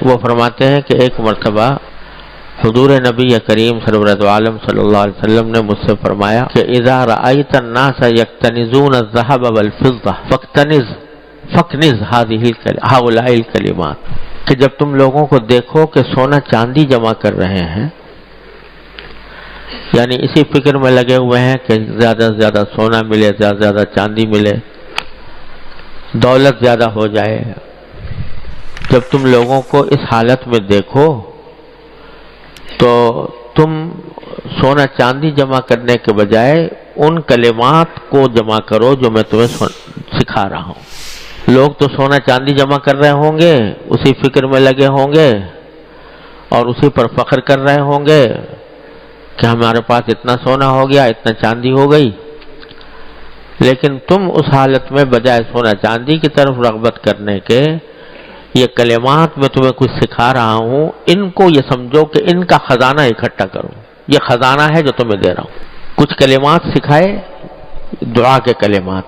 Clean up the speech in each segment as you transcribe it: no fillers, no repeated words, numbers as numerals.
وہ فرماتے ہیں کہ ایک مرتبہ حضور نبی کریم سرورت عالم صلی اللہ علیہ وسلم نے مجھ سے فرمایا کہ اذا رأیت الناس یکتنزون الذهب والفضة فاکنز هؤلاء الکلمات، کہ جب تم لوگوں کو دیکھو کہ سونا چاندی جمع کر رہے ہیں، یعنی اسی فکر میں لگے ہوئے ہیں کہ زیادہ سے زیادہ سونا ملے، زیادہ سے زیادہ چاندی ملے، دولت زیادہ ہو جائے، جب تم لوگوں کو اس حالت میں دیکھو تو تم سونا چاندی جمع کرنے کے بجائے ان کلمات کو جمع کرو جو میں تمہیں سکھا رہا ہوں۔ لوگ تو سونا چاندی جمع کر رہے ہوں گے، اسی فکر میں لگے ہوں گے اور اسی پر فخر کر رہے ہوں گے کہ ہمارے پاس اتنا سونا ہو گیا، اتنا چاندی ہو گئی، لیکن تم اس حالت میں بجائے سونا چاندی کی طرف رغبت کرنے کے، یہ کلمات میں تمہیں کچھ سکھا رہا ہوں، ان کو یہ سمجھو کہ ان کا خزانہ اکٹھا کرو، یہ خزانہ ہے جو تمہیں دے رہا ہوں۔ کچھ کلمات سکھائے، دعا کے کلمات،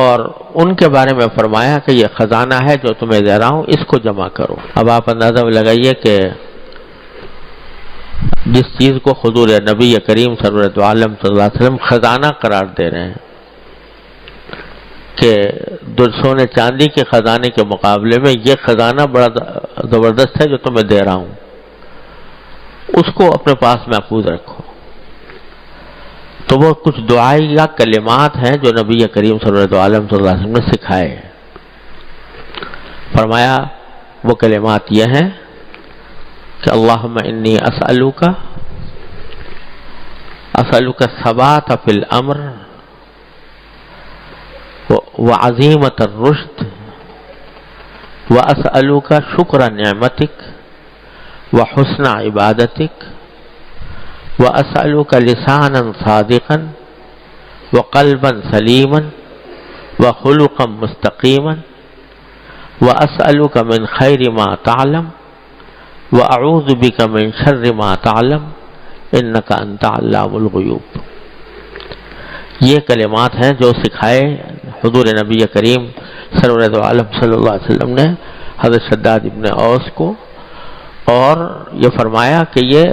اور ان کے بارے میں فرمایا کہ یہ خزانہ ہے جو تمہیں دے رہا ہوں، اس کو جمع کرو۔ اب آپ اندازہ لگائیے کہ جس چیز کو حضور نبی کریم سرورت عالم صلی اللہ علیہ وسلم خزانہ قرار دے رہے ہیں کہ سونے چاندی کے خزانے کے مقابلے میں یہ خزانہ بڑا زبردست ہے جو تمہیں دے رہا ہوں، اس کو اپنے پاس محفوظ رکھو۔ تو وہ کچھ دعائی یا کلمات ہیں جو نبی کریم سرورت عالم صلی اللہ علیہ وسلم نے سکھائے۔ فرمایا وہ کلمات یہ ہیں کہ اللہم انی اسألوک الثبات فی الامر وعزیمت الرشد واسألوک شکر نعمتک وحسن عبادتک واسألوک لسانا صادقا وقلبا سلیما وخلقا مستقیما واسألوک من خیر ما تعلم وَأَعُوذُ بِكَ مِن شَرِّ مَا تَعْلَمُ إِنَّكَ أَنْتَ عَلَّامُ الْغُيُوبِ۔ یہ کلمات ہیں جو سکھائے حضور نبی کریم سرورت عالم صلی اللہ علیہ وسلم نے حضرت شداد ابن اوس کو، اور یہ فرمایا کہ یہ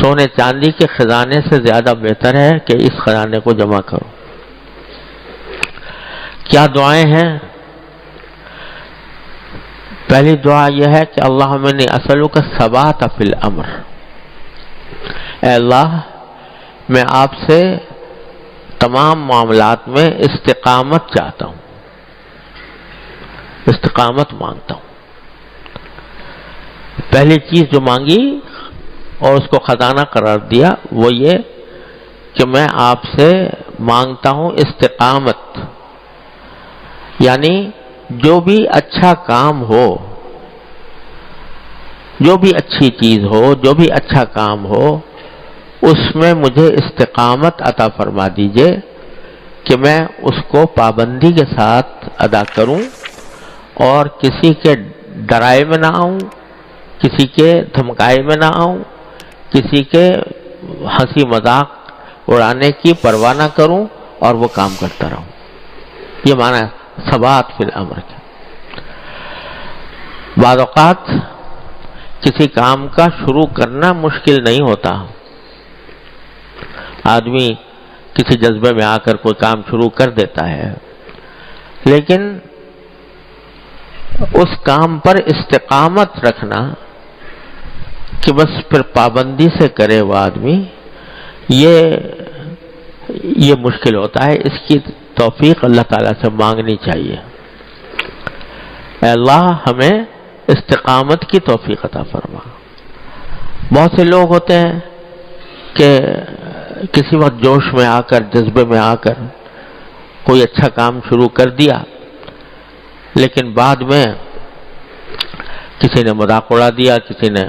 سونے چاندی کے خزانے سے زیادہ بہتر ہے کہ اس خزانے کو جمع کرو۔ کیا دعائیں ہیں؟ پہلی دعا یہ ہے کہ اللہم انی اسألوک الثبات فی الامر، اے اللہ میں آپ سے تمام معاملات میں استقامت چاہتا ہوں، استقامت مانگتا ہوں۔ پہلی چیز جو مانگی اور اس کو خزانہ قرار دیا وہ یہ کہ میں آپ سے مانگتا ہوں استقامت، یعنی جو بھی اچھا کام ہو، جو بھی اچھی چیز ہو، جو بھی اچھا کام ہو، اس میں مجھے استقامت عطا فرما دیجئے کہ میں اس کو پابندی کے ساتھ ادا کروں اور کسی کے ڈرائے میں نہ آؤں، کسی کے دھمکائے میں نہ آؤں، کسی کے ہنسی مذاق اڑانے کی پرواہ نہ کروں اور وہ کام کرتا رہوں۔ یہ معنی ثبات فی الامر کے۔ بعض اوقات کسی کام کا شروع کرنا مشکل نہیں ہوتا، آدمی کسی جذبے میں آ کر کوئی کام شروع کر دیتا ہے، لیکن اس کام پر استقامت رکھنا کہ بس پھر پابندی سے کرے وہ آدمی، یہ مشکل ہوتا ہے۔ اس کی توفیق اللہ تعالیٰ سے مانگنی چاہیے، اے اللہ ہمیں استقامت کی توفیق عطا فرما۔ بہت سے لوگ ہوتے ہیں کہ کسی وقت جوش میں آ کر، جذبے میں آ کر کوئی اچھا کام شروع کر دیا، لیکن بعد میں کسی نے مذاق اڑا دیا، کسی نے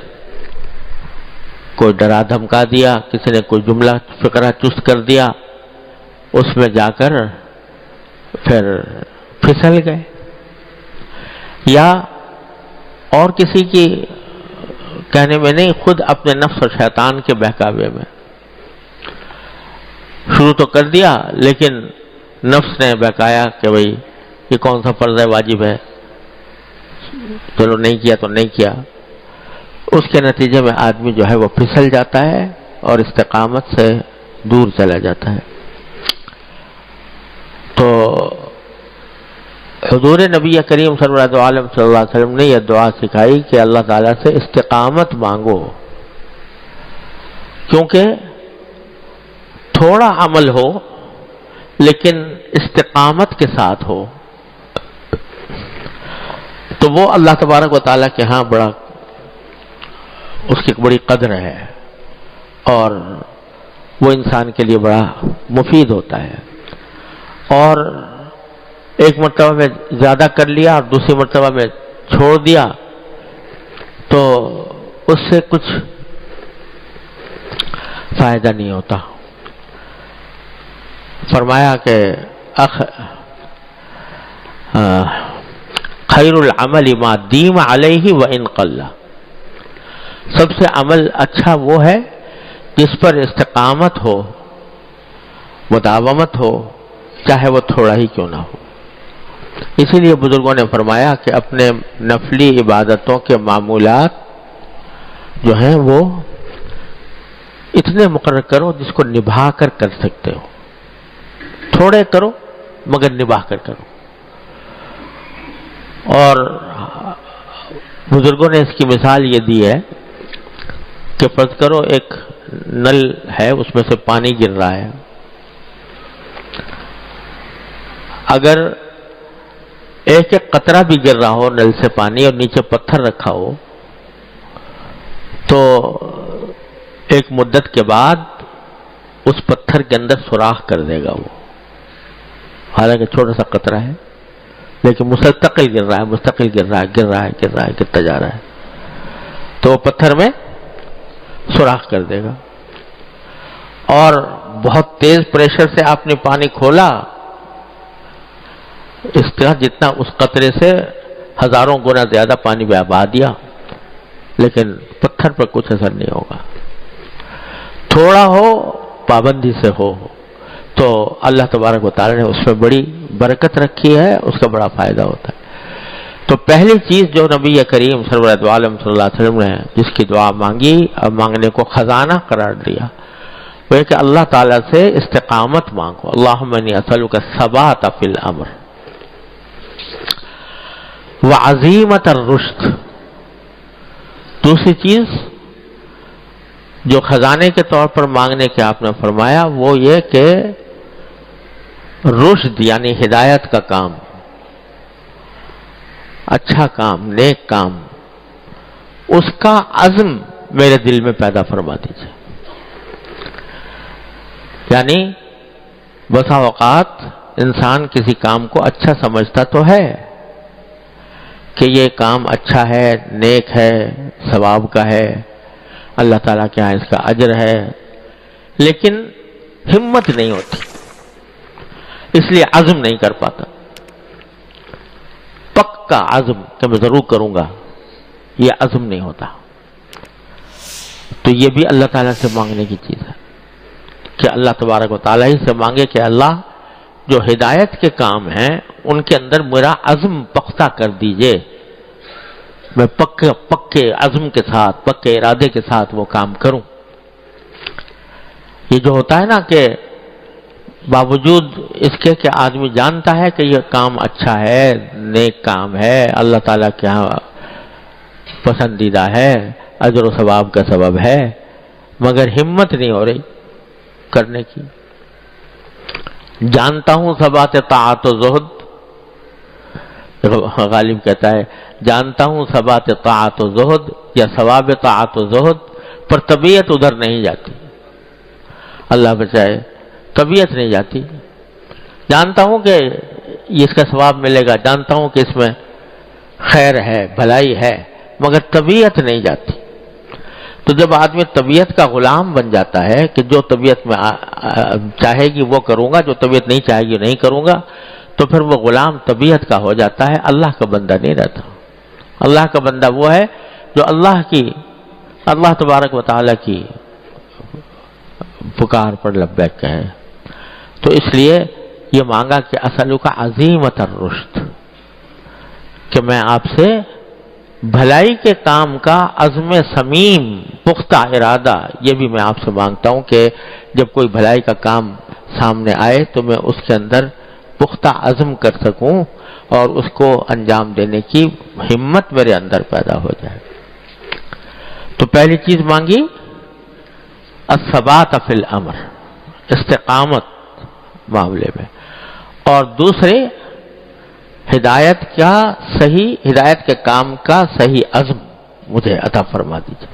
کوئی ڈرا دھمکا دیا، کسی نے کوئی جملہ فقرہ چست کر دیا، اس میں جا کر پھر پھسل گئے، یا اور کسی کی کہنے میں نہیں، خود اپنے نفس اور شیطان کے بہکاوے میں شروع تو کر دیا، لیکن نفس نے بہکایا کہ بھئی یہ کون سا فرض ہے، واجب ہے، چلو نہیں کیا تو نہیں کیا، اس کے نتیجے میں آدمی جو ہے وہ پھسل جاتا ہے اور استقامت سے دور چلا جاتا ہے۔ تو حضور نبی کریم صلی اللہ علیہ وسلم نے یہ دعا سکھائی کہ اللہ تعالیٰ سے استقامت مانگو، کیونکہ تھوڑا عمل ہو لیکن استقامت کے ساتھ ہو تو وہ اللہ تبارک و تعالیٰ کے ہاں بڑا اس کی بڑی قدر ہے اور وہ انسان کے لیے بڑا مفید ہوتا ہے۔ اور ایک مرتبہ میں زیادہ کر لیا اور دوسری مرتبہ میں چھوڑ دیا تو اس سے کچھ فائدہ نہیں ہوتا۔ فرمایا کہ خیر العمل ما دیم علیہ وان قل، سب سے عمل اچھا وہ ہے جس پر استقامت ہو، مداومت ہو، چاہے وہ تھوڑا ہی کیوں نہ ہو۔ اسی لیے بزرگوں نے فرمایا کہ اپنے نفلی عبادتوں کے معمولات جو ہیں وہ اتنے مقرر کرو جس کو نبھا کر کر سکتے ہو، تھوڑے کرو مگر نبھا کر کرو۔ اور بزرگوں نے اس کی مثال یہ دی ہے کہ فرض کرو ایک نل ہے، اس میں سے پانی گر رہا ہے، اگر ایک ایک قطرہ بھی گر رہا ہو نل سے پانی اور نیچے پتھر رکھا ہو تو ایک مدت کے بعد اس پتھر کے اندر سوراخ کر دے گا وہ، حالانکہ چھوٹا سا قطرہ ہے لیکن مستقل گر رہا ہے، مستقل گر رہا ہے، گر رہا ہے، گر رہا ہے، گرتا جا رہا ہے، تو وہ پتھر میں سوراخ کر دے گا۔ اور بہت تیز پریشر سے آپ نے پانی کھولا، اس طرح جتنا اس قطرے سے ہزاروں گنا زیادہ پانی بہا دیا، لیکن پتھر پر کچھ اثر نہیں ہوگا۔ تھوڑا ہو، پابندی سے ہو، تو اللہ تبارک و تعالی نے اس میں بڑی برکت رکھی ہے، اس کا بڑا فائدہ ہوتا ہے۔ تو پہلی چیز جو نبی کریم صلی اللہ علیہ وسلم نے جس کی دعا مانگی اور مانگنے کو خزانہ قرار دیا وہ ہے کہ اللہ تعالیٰ سے استقامت مانگو۔ اللہم انی اسألک الثبات فی الامر وعزیمت الرشد۔ دوسری چیز جو خزانے کے طور پر مانگنے کے آپ نے فرمایا وہ یہ کہ رشد یعنی ہدایت کا کام، اچھا کام، نیک کام، اس کا عزم میرے دل میں پیدا فرما دیجیے۔ یعنی بسا اوقات انسان کسی کام کو اچھا سمجھتا تو ہے کہ یہ کام اچھا ہے، نیک ہے، ثواب کا ہے، اللہ تعالیٰ کے یہاں اس کا اجر ہے، لیکن ہمت نہیں ہوتی، اس لیے عزم نہیں کر پاتا۔ پکا عزم کہ میں ضرور کروں گا، یہ عزم نہیں ہوتا۔ تو یہ بھی اللہ تعالیٰ سے مانگنے کی چیز ہے کہ اللہ تبارک و تعالیٰ ہی سے مانگے کہ اللہ جو ہدایت کے کام ہیں ان کے اندر میرا عزم پختہ کر دیجئے، میں پکے عزم کے ساتھ، پکے ارادے کے ساتھ وہ کام کروں۔ یہ جو ہوتا ہے نا کہ باوجود اس کے کہ آدمی جانتا ہے کہ یہ کام اچھا ہے، نیک کام ہے، اللہ تعالیٰ کے یہاں پسندیدہ ہے، اجر و ثواب کا سبب ہے، مگر ہمت نہیں ہو رہی کرنے کی۔ جانتا ہوں ثبات طاعت و زہد، غالب کہتا ہے جانتا ہوں ثبات طاعت و زہد یا ثواب طاعت و زہد، پر طبیعت ادھر نہیں جاتی، اللہ بچائے، طبیعت نہیں جاتی۔ جانتا ہوں کہ اس کا ثواب ملے گا، جانتا ہوں کہ اس میں خیر ہے، بھلائی ہے، مگر طبیعت نہیں جاتی۔ تو جب آدمی طبیعت کا غلام بن جاتا ہے کہ جو طبیعت میں چاہے گی وہ کروں گا، جو طبیعت نہیں چاہے گی نہیں کروں گا، تو پھر وہ غلام طبیعت کا ہو جاتا ہے، اللہ کا بندہ نہیں رہتا۔ اللہ کا بندہ وہ ہے جو اللہ تبارک و تعالیٰ کی پکار پر لبیک کہے۔ تو اس لیے یہ مانگا کہ اسألک عزیمت الرشد، کہ میں آپ سے بھلائی کے کام کا عزم صمیم، پختہ ارادہ، یہ بھی میں آپ سے مانگتا ہوں کہ جب کوئی بھلائی کا کام سامنے آئے تو میں اس کے اندر پختہ عزم کر سکوں اور اس کو انجام دینے کی ہمت میرے اندر پیدا ہو جائے۔ تو پہلی چیز مانگی الثبات فی الامر، استقامت معاملے میں، اور دوسرے ہدایت کے کام کا صحیح عزم مجھے عطا فرما دیجیے۔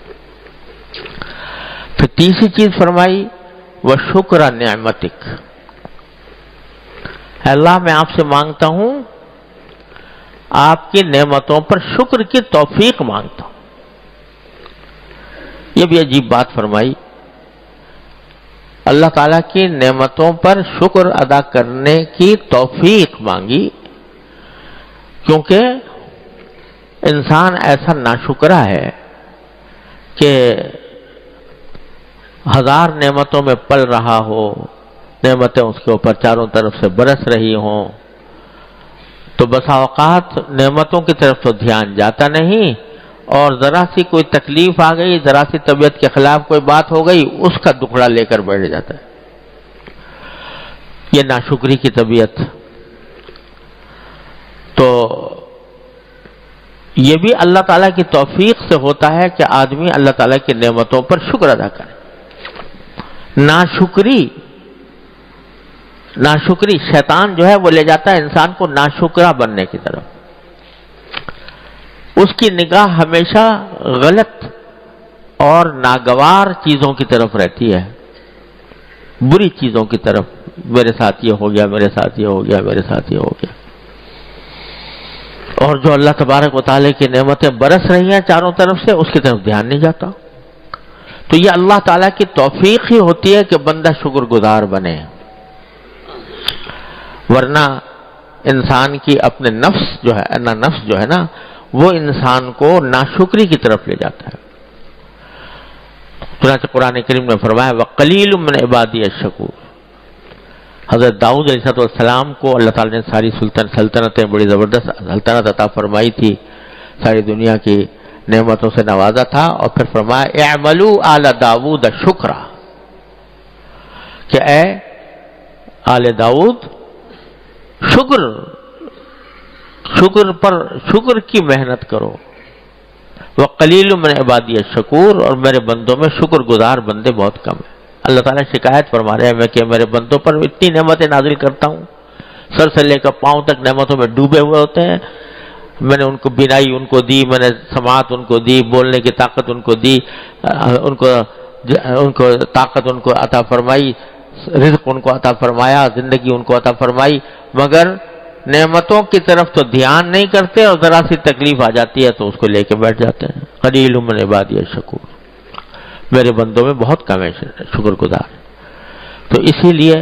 پھر تیسری چیز فرمائی وشکر نعمتک، اے اللہ میں آپ سے مانگتا ہوں، آپ کی نعمتوں پر شکر کی توفیق مانگتا ہوں۔ یہ بھی عجیب بات فرمائی، اللہ تعالیٰ کی نعمتوں پر شکر ادا کرنے کی توفیق مانگی، کیونکہ انسان ایسا ناشکرا ہے کہ ہزار نعمتوں میں پل رہا ہو، نعمتیں اس کے اوپر چاروں طرف سے برس رہی ہوں، تو بسا اوقات نعمتوں کی طرف تو دھیان جاتا نہیں، اور ذرا سی کوئی تکلیف آ گئی، ذرا سی طبیعت کے خلاف کوئی بات ہو گئی، اس کا دکھڑا لے کر بیٹھ جاتا ہے۔ یہ ناشکری کی طبیعت۔ تو یہ بھی اللہ تعالیٰ کی توفیق سے ہوتا ہے کہ آدمی اللہ تعالیٰ کی نعمتوں پر شکر ادا کرے۔ ناشکری شیطان جو ہے وہ لے جاتا ہے انسان کو ناشکرا بننے کی طرف۔ اس کی نگاہ ہمیشہ غلط اور ناگوار چیزوں کی طرف رہتی ہے، بری چیزوں کی طرف، میرے ساتھ یہ ہو گیا، میرے ساتھ یہ ہو گیا، میرے ساتھ یہ ہو گیا۔ اور جو اللہ تبارک و تعالیٰ کی نعمتیں برس رہی ہیں چاروں طرف سے، اس کی طرف دھیان نہیں جاتا۔ تو یہ اللہ تعالیٰ کی توفیق ہی ہوتی ہے کہ بندہ شکر گزار بنے، ورنہ انسان کی اپنے نفس جو ہے نا وہ انسان کو ناشکری کی طرف لے جاتا ہے۔ چنانچہ قرآن کریم نے فرمایا وَقَلِيلٌ مِّنْ عِبَادِيَ الشَّكُورُ، حضرت داؤد علیہ السلام کو اللہ تعالیٰ نے ساری سلطنتیں، بڑی زبردست سلطنت عطا فرمائی تھی، ساری دنیا کی نعمتوں سے نوازا تھا، اور پھر فرمایا اعملوا آل داؤد شکرا، کہ اے آل داؤد شکر کی محنت کرو۔ وَقَلِيلٌ مِّنْ عِبَادِيَ الشَّكُورُ، اور میرے بندوں میں شکر گزار بندے بہت کم ہیں۔ اللہ تعالیٰ شکایت فرما رہے ہیں میں کہ میرے بندوں پر اتنی نعمتیں نازل کرتا ہوں، سر سے لے کر پاؤں تک نعمتوں میں ڈوبے ہوئے ہوتے ہیں، میں نے ان کو بینائی ان کو دی، میں نے سماعت ان کو دی، بولنے کی طاقت ان کو دی، ان کو طاقت ان کو عطا فرمائی، رزق ان کو عطا فرمایا، زندگی ان کو عطا فرمائی، مگر نعمتوں کی طرف تو دھیان نہیں کرتے، اور ذرا سی تکلیف آ جاتی ہے تو اس کو لے کے بیٹھ جاتے ہیں۔ قلیل من عبادی الشکور، میرے بندوں میں بہت کم ہے شکر گزار۔ تو اسی لیے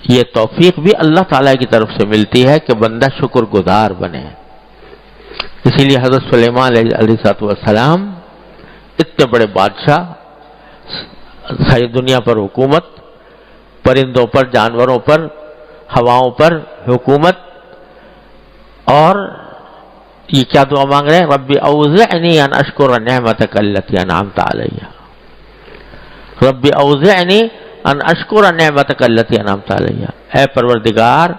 یہ توفیق بھی اللہ تعالیٰ کی طرف سے ملتی ہے کہ بندہ شکر گزار بنے۔ اسی لیے حضرت سلیمان علیہ السلام اتنے بڑے بادشاہ، ساری دنیا پر حکومت، پرندوں پر، جانوروں پر، ہواؤں پر حکومت، اور یہ کیا دعا مانگ رہے ہیں؟ ربی اوزعنی ان اشکر نعمتک التی انعمت علی، ربی اوزعنی ان اشکر نعمتک التی انعمت علی، اے پروردگار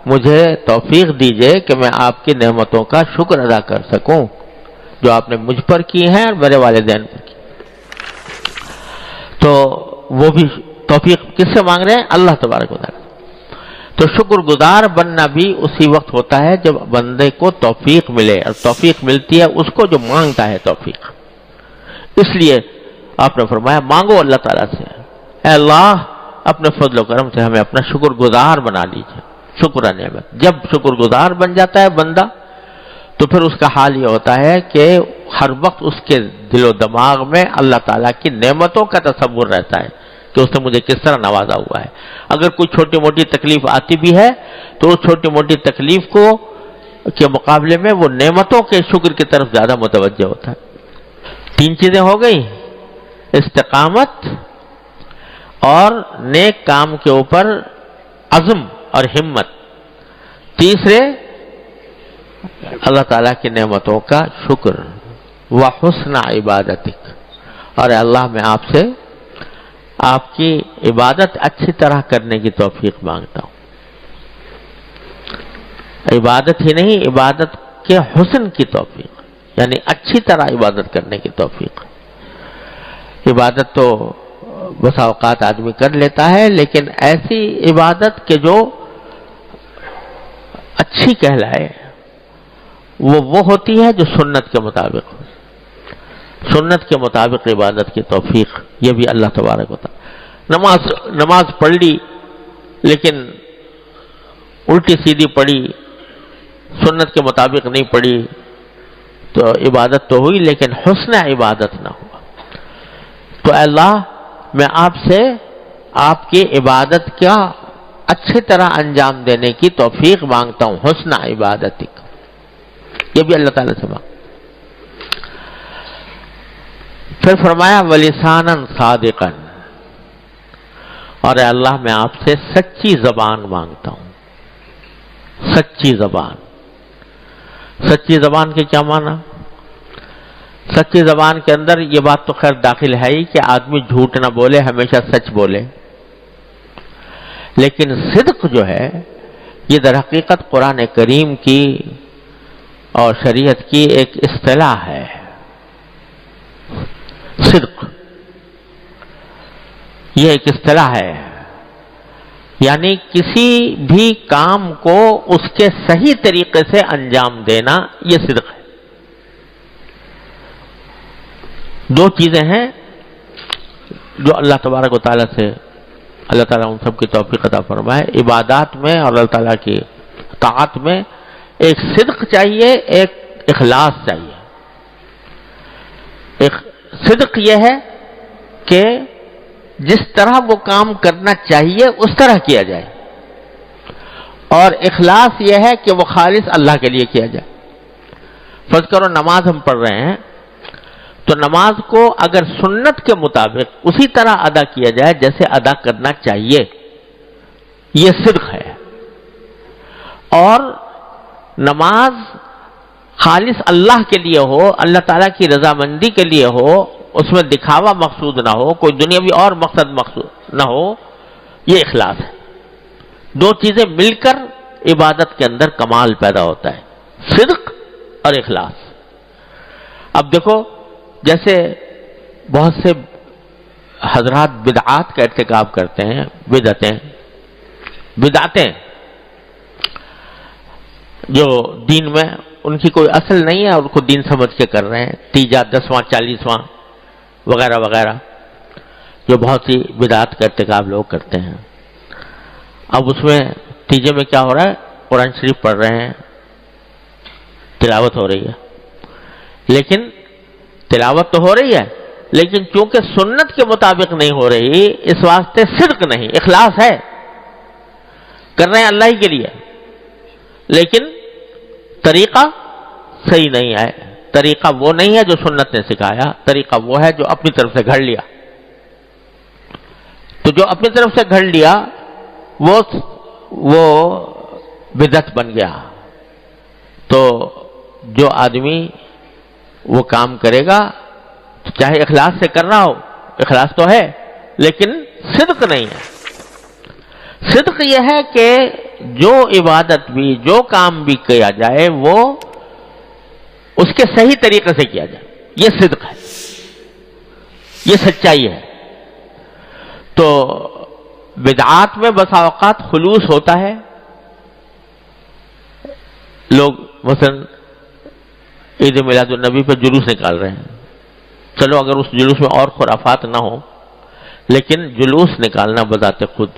مجھے توفیق دیجئے کہ میں آپ کی نعمتوں کا شکر ادا کر سکوں جو آپ نے مجھ پر کی ہیں اور میرے والدین پر کی۔ تو وہ بھی توفیق کس سے مانگ رہے ہیں؟ اللہ تبارک و تعالیٰ۔ تو شکر گزار بننا بھی اسی وقت ہوتا ہے جب بندے کو توفیق ملے، اور توفیق ملتی ہے اس کو جو مانگتا ہے توفیق۔ اس لیے آپ نے فرمایا مانگو اللہ تعالیٰ سے، اے اللہ اپنے فضل و کرم سے ہمیں اپنا شکر گزار بنا لیجیے۔ شکر نعمت، جب شکر گزار بن جاتا ہے بندہ تو پھر اس کا حال یہ ہوتا ہے کہ ہر وقت اس کے دل و دماغ میں اللہ تعالیٰ کی نعمتوں کا تصور رہتا ہے کہ اس نے مجھے کس طرح نوازا ہوا ہے۔ اگر کوئی چھوٹی موٹی تکلیف آتی بھی ہے تو اس چھوٹی موٹی تکلیف کے مقابلے میں وہ نعمتوں کے شکر کی طرف زیادہ متوجہ ہوتا ہے۔ 3 چیزیں ہو گئی، استقامت اور نیک کام کے اوپر عزم اور ہمت، تیسرے اللہ تعالیٰ کی نعمتوں کا شکر، وحسن عبادتک، اور اللہ میں آپ سے آپ کی عبادت اچھی طرح کرنے کی توفیق مانگتا ہوں۔ عبادت ہی نہیں، عبادت کے حسن کی توفیق، یعنی اچھی طرح عبادت کرنے کی توفیق۔ عبادت تو بس اوقات آدمی کر لیتا ہے، لیکن ایسی عبادت کہ جو اچھی کہلائے وہ ہوتی ہے جو سنت کے مطابق ہو۔ سنت کے مطابق عبادت کی توفیق یہ بھی اللہ تبارک و تعالی۔ نماز پڑھ لی لیکن الٹی سیدھی پڑھی، سنت کے مطابق نہیں پڑھی، تو عبادت تو ہوئی لیکن حسن عبادت نہ ہوا۔ تو اے اللہ میں آپ سے آپ کی عبادت کا اچھی طرح انجام دینے کی توفیق مانگتا ہوں، حسن عبادتک، یہ بھی اللہ تعالیٰ سے مانگ۔ پھر فرمایا وَلِسَانًا صَادِقًا، اور اے اللہ میں آپ سے سچی زبان مانگتا ہوں۔ سچی زبان، سچی زبان کے کیا معنی؟ سچی زبان کے اندر یہ بات تو خیر داخل ہے ہی کہ آدمی جھوٹ نہ بولے، ہمیشہ سچ بولے، لیکن صدق جو ہے یہ در حقیقت قرآن کریم کی اور شریعت کی ایک اصطلاح ہے۔ صدق یہ ایک اصطلاح ہے، یعنی کسی بھی کام کو اس کے صحیح طریقے سے انجام دینا، یہ صدق ہے۔ دو چیزیں ہیں جو اللہ تبارک و تعالیٰ سے اللہ تعالیٰ ان سب کی توفیق عطا فرمائے، عبادات میں اور اللہ تعالیٰ کی طاعت میں ایک صدق چاہیے، ایک اخلاص چاہیے۔ ایک صدق یہ ہے کہ جس طرح وہ کام کرنا چاہیے اس طرح کیا جائے، اور اخلاص یہ ہے کہ وہ خالص اللہ کے لیے کیا جائے۔ فرض کرو نماز ہم پڑھ رہے ہیں، تو نماز کو اگر سنت کے مطابق اسی طرح ادا کیا جائے جیسے ادا کرنا چاہیے، یہ صدق ہے۔ اور نماز خالص اللہ کے لیے ہو، اللہ تعالیٰ کی رضامندی کے لیے ہو، اس میں دکھاوا مقصود نہ ہو، کوئی دنیاوی اور مقصد مقصود نہ ہو، یہ اخلاص ہے۔ دو چیزیں مل کر عبادت کے اندر کمال پیدا ہوتا ہے، صدق اور اخلاص۔ اب دیکھو جیسے بہت سے حضرات بدعات کا ارتکاب کرتے ہیں، بدعتیں جو دین میں ان کی کوئی اصل نہیں ہے اور ان کو دین سمجھ کے کر رہے ہیں، تیجا 10واں 40واں وغیرہ وغیرہ، جو بہت سی بدعات کا ارتکاب لوگ کرتے ہیں۔ اب اس میں تیجے میں کیا ہو رہا ہے؟ قرآن شریف پڑھ رہے ہیں، تلاوت ہو رہی ہے، لیکن تلاوت تو ہو رہی ہے لیکن چونکہ سنت کے مطابق نہیں ہو رہی، اس واسطے صدق نہیں، اخلاص ہے، کر رہے ہیں اللہ ہی کے لیے، لیکن طریقہ صحیح نہیں ہے۔ طریقہ وہ نہیں ہے جو سنت نے سکھایا، طریقہ وہ ہے جو اپنی طرف سے گھڑ لیا۔ تو جو اپنی طرف سے گھڑ لیا وہ بدعت بن گیا۔ تو جو آدمی وہ کام کرے گا تو چاہے اخلاص سے کر رہا ہو، اخلاص تو ہے لیکن صدق نہیں ہے۔ صدق یہ ہے کہ جو عبادت بھی، جو کام بھی کیا جائے وہ اس کے صحیح طریقے سے کیا جائے، یہ صدق ہے، یہ سچائی ہے۔ تو بدعات میں بسا اوقات خلوص ہوتا ہے، لوگ مثلا عید میلاد النبی پہ جلوس نکال رہے ہیں، چلو اگر اس جلوس میں اور خرافات نہ ہو، لیکن جلوس نکالنا بذات خود،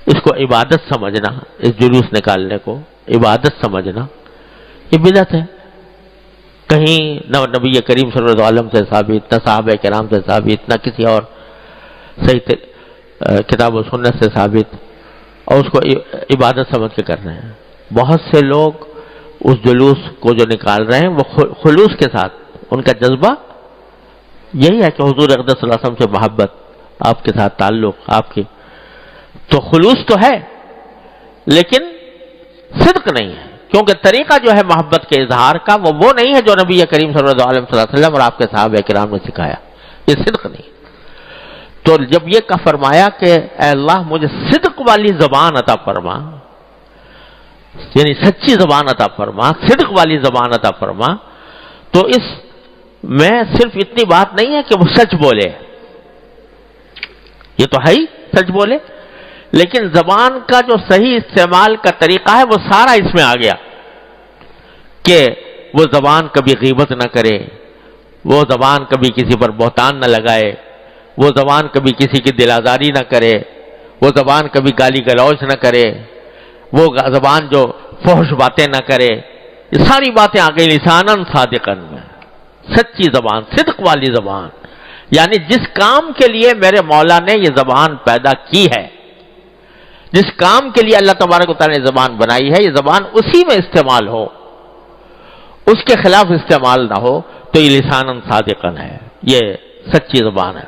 اس کو عبادت سمجھنا، اس جلوس نکالنے کو عبادت سمجھنا، یہ بدعت ہے۔ کہیں نہ نبی کریم صلی اللہ علیہ وسلم سے ثابت، نہ صحابہ کرام سے ثابت، نہ کسی اور صحیح کتاب و سنت سے ثابت، اور اس کو عبادت سمجھ کے کر رہے ہیں۔ بہت سے لوگ اس جلوس کو جو نکال رہے ہیں وہ خلوص کے ساتھ، ان کا جذبہ یہی ہے کہ حضور اقدس صلی اللہ علیہ وسلم سے محبت، آپ کے ساتھ تعلق، آپ کی تو خلوص تو ہے لیکن صدق نہیں ہے، کیونکہ طریقہ جو ہے محبت کے اظہار کا وہ نہیں ہے جو نبی کریم صلی اللہ علیہ وسلم اور آپ کے صحابہ کرام نے سکھایا، یہ صدق نہیں۔ تو جب یہ کہا فرمایا کہ اے اللہ مجھے صدق والی زبان عطا فرما، یعنی سچی زبان عطا فرما، صدق والی زبان عطا فرما، تو اس میں صرف اتنی بات نہیں ہے کہ وہ سچ بولے، یہ تو ہے ہی سچ بولے، لیکن زبان کا جو صحیح استعمال کا طریقہ ہے وہ سارا اس میں آ گیا، کہ وہ زبان کبھی غیبت نہ کرے، وہ زبان کبھی کسی پر بہتان نہ لگائے، وہ زبان کبھی کسی کی دل آزاری نہ کرے، وہ زبان کبھی گالی گلوچ نہ کرے، وہ زبان جو فحش باتیں نہ کرے، یہ ساری باتیں آ گئی لساناً صادقاً میں، سچی زبان، صدق والی زبان، یعنی جس کام کے لیے میرے مولا نے یہ زبان پیدا کی ہے، جس کام کے لیے اللہ تبارک و تعالیٰ نے زبان بنائی ہے، یہ زبان اسی میں استعمال ہو، اس کے خلاف استعمال نہ ہو، تو یہ لساناً صادقاً ہے، یہ سچی زبان ہے۔